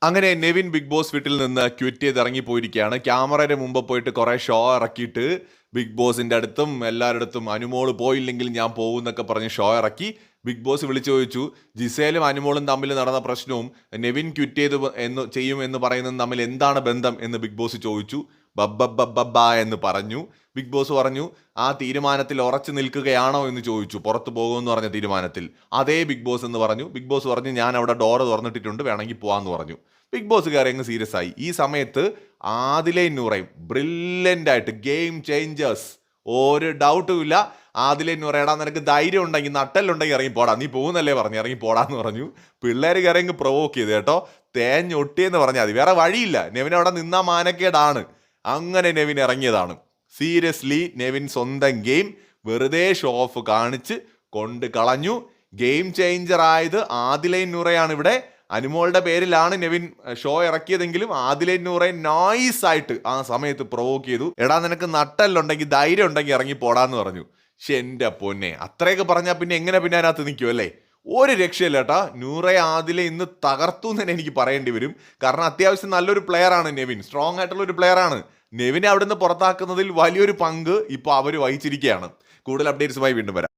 അങ്ങനെ Nevin big boss വീട്ടിൽ നിന്ന് ക്വിറ്റ് ചെയ്ത് ഇറങ്ങിപ്പോയിരിക്കുകയാണ്. ക്യാമറയുടെ മുമ്പ് പോയിട്ട് കുറേ ഷോ ഇറക്കിയിട്ട് ബിഗ് ബോസിന്റെ അടുത്തും എല്ലാവരുടെ അടുത്തും അനുമോള് പോയില്ലെങ്കിൽ ഞാൻ പോകും എന്നൊക്കെ പറഞ്ഞ് ഷോ ഇറക്കി. ബിഗ് ബോസ് വിളിച്ചു ചോദിച്ചു, ജിസേലും അനുമോളും തമ്മിൽ നടന്ന പ്രശ്നവും നെവിൻ ക്വിറ്റ് ചെയ്യും എന്ന് പറയുന്നതും തമ്മിൽ എന്താണ് ബന്ധം എന്ന് ബിഗ് ബോസ് ചോദിച്ചു. ബബ്ബ എന്ന് പറഞ്ഞു. ബിഗ് ബോസ് പറഞ്ഞു, ആ തീരുമാനത്തിൽ ഉറച്ചു നിൽക്കുകയാണോ എന്ന് ചോദിച്ചു. പുറത്തു പോകുമെന്ന് പറഞ്ഞ തീരുമാനത്തിൽ അതേ ബിഗ് ബോസ് എന്ന് പറഞ്ഞു. ബിഗ് ബോസ് പറഞ്ഞു, ഞാൻ അവിടെ ഡോറ് തുറന്നിട്ടിട്ടുണ്ട്, വേണമെങ്കിൽ പോകാമെന്ന് പറഞ്ഞു. ബിഗ് ബോസ് കയറി അങ്ങ് സീരിയസ് ആയി. ഈ സമയത്ത് ആദിലയും നൂറയും ബ്രില്യൻ്റ് ആയിട്ട് ഗെയിം ചേഞ്ചേഴ്സ്, ഒരു ഡൗട്ടും ഇല്ല. ആദിലയും നൂറ, എടാ നിനക്ക് ധൈര്യം ഉണ്ടെങ്കിൽ നട്ടലുണ്ടെങ്കിൽ ഇറങ്ങി പോടാ, നീ പോകുന്നല്ലേ പറഞ്ഞു, ഇറങ്ങി പോടാന്ന് പറഞ്ഞു. പിള്ളേർ കയറി അങ്ങ് പ്രൊവോക്ക് ചെയ്ത് കേട്ടോ. തേഞ്ഞൊട്ടിയെന്ന് പറഞ്ഞാൽ മതി, വേറെ വഴിയില്ല. നെവിൻ അവിടെ നിന്നാ മാനക്കേടാണ്. അങ്ങനെ നെവിൻ ഇറങ്ങിയതാണ്. സീരിയസ്ലി നെവിൻ സ്വന്തം ഗെയിം വെറുതെ ഷോ ഓഫ് കാണിച്ച് കൊണ്ട് കളഞ്ഞു. ഗെയിം ചേഞ്ചർ ആയത് ആദിലയും നൂറയാണ്. ഇവിടെ അനുമോളുടെ പേരിലാണ് നെവിൻ ഷോ ഇറക്കിയതെങ്കിലും ആദിലയും നൂറയും നൈസായിട്ട് ആ സമയത്ത് പ്രൊവോക്ക് ചെയ്തു. എടാ നിനക്ക് നട്ടല്ലുണ്ടെങ്കിൽ ധൈര്യം ഉണ്ടെങ്കിൽ ഇറങ്ങി പോടാന്ന് പറഞ്ഞു. പക്ഷെ എൻ്റെ പൊന്നെ, അത്രയൊക്കെ പറഞ്ഞാൽ പിന്നെ എങ്ങനെ പിന്നെ അതിനകത്ത് നിൽക്കും അല്ലേ? ഒരു രക്ഷയില്ല കേട്ടാ. നൂറ ആദിലെ ഇന്ന് തകർത്തു എന്ന് തന്നെ എനിക്ക് പറയേണ്ടി വരും. കാരണം അത്യാവശ്യം നല്ലൊരു പ്ലെയറാണ് നെവിൻ, സ്ട്രോങ് ആയിട്ടുള്ള ഒരു പ്ലെയറാണ്. നെവിനെ അവിടുന്ന് പുറത്താക്കുന്നതിൽ വലിയൊരു പങ്ക് ഇപ്പോൾ അവർ വഹിച്ചിരിക്കുകയാണ്. കൂടുതൽ അപ്ഡേറ്റ്സുമായി വീണ്ടും വരാം.